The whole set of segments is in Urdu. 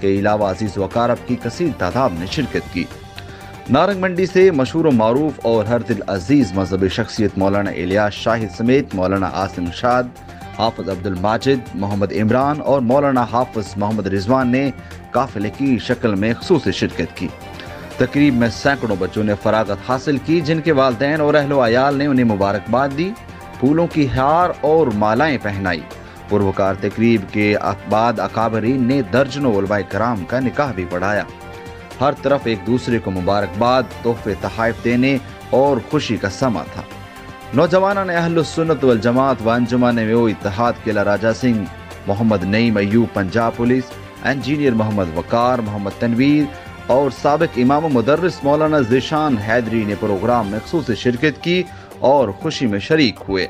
کے علاوہ عزیز و اقارب کی کثیر تعداد نے شرکت کی۔ نارنگ منڈی سے مشہور و معروف اور ہر دل عزیز مذہبی شخصیت مولانا الیاس شاہد سمیت مولانا عاصم شاد، حافظ عبد الماجد، محمد عمران اور مولانا حافظ محمد رضوان نے قافلے کی شکل میں خصوصی شرکت کی۔ تقریب میں سینکڑوں بچوں نے فراغت حاصل کی، جن کے والدین اور اہل و عیال نے انہیں مبارکباد دی، پھولوں کی ہار اور مالائیں پہنائی۔ پروکار تقریب کے بعد اکابرین نے درجنوں علماء کرام کا نکاح بھی پڑھایا۔ ہر طرف ایک دوسرے کو مبارکباد، تحفے تحائف دینے اور خوشی کا سما تھا۔ نوجوانوں نے اہل السنت والجماعت و انجمن میو اتحاد قلعہ راجہ سنگھ، محمد نعیم ایوب پنجاب پولیس، انجینئر محمد وقار، محمد تنویر اور سابق امام و مدرس مولانا ذیشان حیدری نے پروگرام میں خصوصی شرکت کی اور خوشی میں شریک ہوئے۔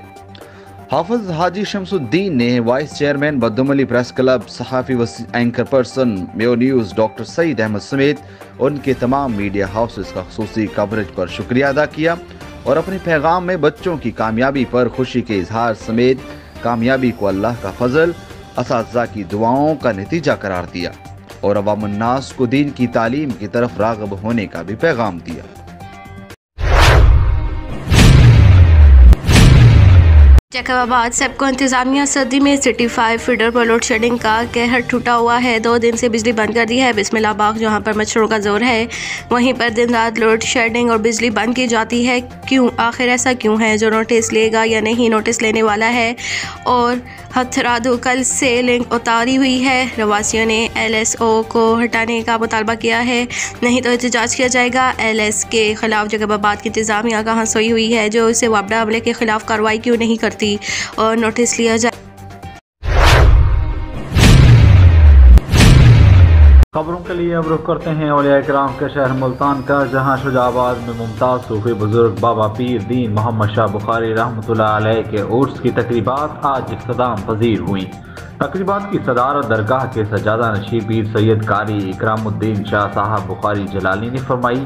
حافظ حاجی شمس الدین نے وائس چیئرمین بدوملی پریس کلب، صحافی و اینکر پرسن میو نیوز ڈاکٹر سعید احمد سمیت ان کے تمام میڈیا ہاؤسز کا خصوصی کوریج پر شکریہ ادا کیا اور اپنے پیغام میں بچوں کی کامیابی پر خوشی کے اظہار سمیت کامیابی کو اللہ کا فضل، اساتذہ کی دعاؤں کا نتیجہ قرار دیا اور عوام الناس کو دین کی تعلیم کی طرف راغب ہونے کا بھی پیغام دیا۔ جیکب آباد سیبکو انتظامیہ سردی میں سٹی 5 فیڈر پر لوڈ شیڈنگ کا قہر ٹوٹا ہوا ہے۔ 2 دن سے بجلی بند کر دی ہے۔ بسم اللہ باغ جہاں پر مچھروں کا زور ہے، وہیں پر دن رات لوڈ شیڈنگ اور بجلی بند کی جاتی ہے۔ کیوں؟ آخر ایسا کیوں ہے؟ جو نوٹس لے گا یا نہیں نوٹس لینے والا ہے؟ اور ہتھرادو کل سے لنک اتاری ہوئی ہے۔ رہواسیوں نے LSO کو ہٹانے کا مطالبہ کیا ہے، نہیں تو احتجاج کیا جائے گا۔ LS کے خلاف جیکب آباد کی انتظامیہ کہاں سوئی ہوئی ہے، جو اسے وابڈہ عملے کے خلاف کارروائی کیوں نہیں کرتی اور نوٹس لیا جائے۔ خبروں کے لیے اب رخ کرتے ہیں اولیاء کرام کے شہر ملتان کا، جہاں شجاع آباد میں ممتاز صوفی بزرگ بابا پیر دین محمد شاہ بخاری رحمۃ اللہ علیہ کے عرس کی تقریبات آج اختتام پذیر ہوئیں۔ تقریبات کی صدارت درگاہ کے سجادہ نشین پیر سید قاری اکرام الدین شاہ صاحب بخاری جلالی نے فرمائی۔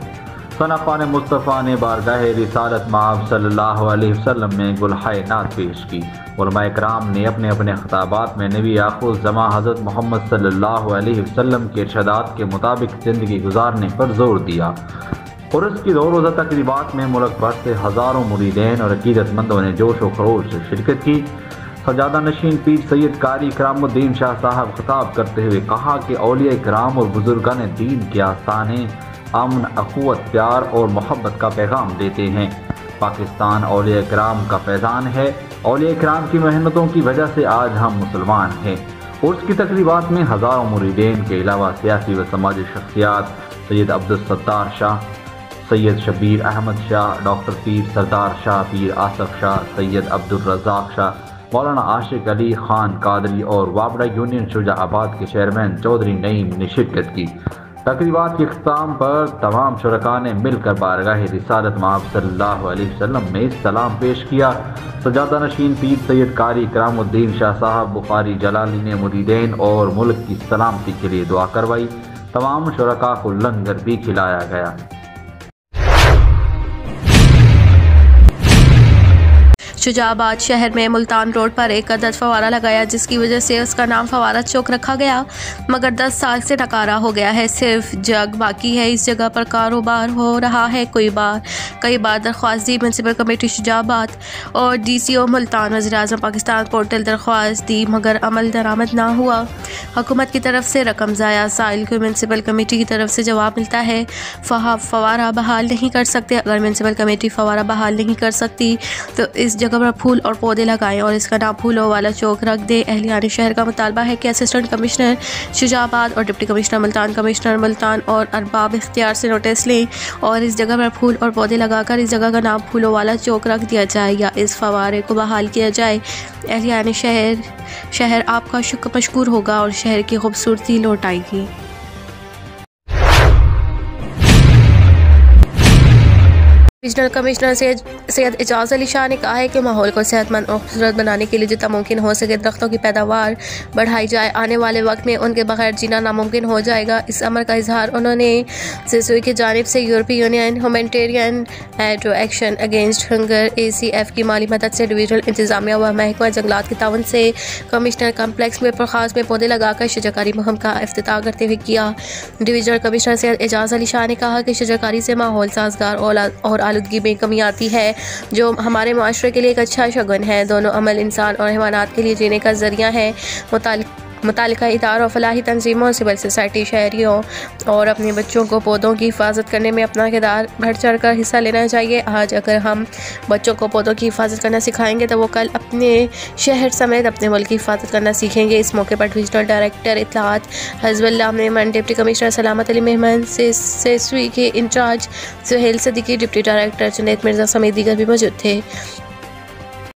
ثنا خوان مصطفیٰ نے بارگاہ رسالت مآب صلی اللہ علیہ وسلم میں گلہائے نعت پیش کی۔ علماء کرام نے اپنے اپنے خطابات میں نبی آخر زماں حضرت محمد صلی اللہ علیہ وسلم کے ارشادات کے مطابق زندگی گزارنے پر زور دیا۔ عرس کی 2 روزہ تقریبات میں ملک بھر سے ہزاروں مریدین اور عقیدت مندوں نے جوش و خروش سے شرکت کی۔ سجادہ نشین پیر سید قاری اکرام الدین شاہ صاحب خطاب کرتے ہوئے کہا کہ اولیاء کرام اور بزرگان دین کے آستانے امن، اخوت، پیار اور محبت کا پیغام دیتے ہیں۔ پاکستان اولیاء کرام کا فیضان ہے۔ اولیاء کرام کی محنتوں کی وجہ سے آج ہم مسلمان ہیں۔ عرس کی تقریبات میں ہزاروں مریدین کے علاوہ سیاسی و سماجی شخصیات سید عبدالستار شاہ، سید شبیر احمد شاہ، ڈاکٹر پیر سردار شاہ، پیر آصف شاہ، سید عبدالرزاق شاہ، مولانا عاشق علی خان قادری اور وابڈہ یونین شجاع آباد کے چیئرمین چودھری نعیم نے شرکت کی۔ تقریبات کے اختتام پر تمام شرکاء نے مل کر بارگاہ رسالت مآب صلی اللہ علیہ وسلم میں سلام پیش کیا۔ سجادہ نشین پیر سید قاری اکرام الدین شاہ صاحب بخاری جلالی نے مریدین اور ملک کی سلامتی کے لیے دعا کروائی۔ تمام شرکاء کو لنگر بھی کھلایا گیا۔ شجاع آباد شہر میں ملتان روڈ پر ایک عدد فوارہ لگایا، جس کی وجہ سے اس کا نام فوارہ چوک رکھا گیا، مگر 10 سال سے ناکارہ ہو گیا ہے۔ صرف جگ باقی ہے۔ اس جگہ پر کاروبار ہو رہا ہے۔ کئی بار درخواست دی میونسپل کمیٹی شجاع آباد اور DCO ملتان، وزیر اعظم پاکستان پورٹل درخواست دی، مگر عمل درآمد نہ ہوا۔ حکومت کی طرف سے رقم ضائع، سائل کو میونسپل کمیٹی کی طرف سے جواب ملتا ہے فوارہ بحال نہیں کر سکتے۔ اگر میونسپل کمیٹی فوارہ بحال نہیں کر سکتی تو اس جگہ پر پھول اور پودے لگائیں اور اس کا نام پھولوں والا چوک رکھ دیں۔ اہلیان شہر کا مطالبہ ہے کہ اسسٹنٹ کمشنر شجاع آباد اور deputy commissioner Multan, commissioner Multan اور ارباب اختیار سے نوٹس لیں اور اس جگہ پر پھول اور پودے لگا کر اس جگہ کا نام پھولوں والا چوک رکھ دیا جائے یا اس فوارے کو بحال کیا جائے۔ اہلیان شہر آپ کا مشکور ہوگا اور شہر کی خوبصورتی لوٹ آئے گی۔ ریجنل کمشنر سید اعجاز علی شاہ نے کہا ہے کہ ماحول کو صحت مند اور خوبصورت بنانے کے لیے جتنا ممکن ہو سکے درختوں کی پیداوار بڑھائی جائے، آنے والے وقت میں ان کے بغیر جینا ناممکن ہو جائے گا۔ اس امر کا اظہار انہوں نے سیسوئی کی جانب سے یورپی union humanitarian aid to action against hunger ACF کی مالی مدد سے ڈویژنل انتظامیہ و محکمہ جنگلات کے تعاون سے کمشنر کمپلیکس میں پرخاص میں پودے لگا کر شجرکاری مہم کا افتتاح کرتے ہوئے کیا۔ ڈویژنل کمشنر سید اعجاز علی شاہ نے کہا کہ شجرکاری سے ماحول سازگار اور آلودگی میں کمی آتی ہے، جو ہمارے معاشرے کے لیے ایک اچھا شگن ہے۔ دونوں عمل انسان اور حیوانات کے لیے جینے کا ذریعہ ہیں۔ متعلقہ اداروں، فلاحی تنظیموں، سول سوسائٹی، شہریوں اور اپنے بچوں کو پودوں کی حفاظت کرنے میں اپنا کردار بڑھ چڑھ کر حصہ لینا چاہیے۔ آج اگر ہم بچوں کو پودوں کی حفاظت کرنا سکھائیں گے تو وہ کل اپنے شہر سمیت اپنے ملک کی حفاظت کرنا سیکھیں گے۔ اس موقع پر ڈویژنل ڈائریکٹر اطلاعات حزب اللہ میمن، ڈپٹی کمشنر سلامت علی مہمن، سیسوئی کے in charge Sohail Siddiqui, deputy director Junaid Mirza سمیت دیگر بھی موجود تھے۔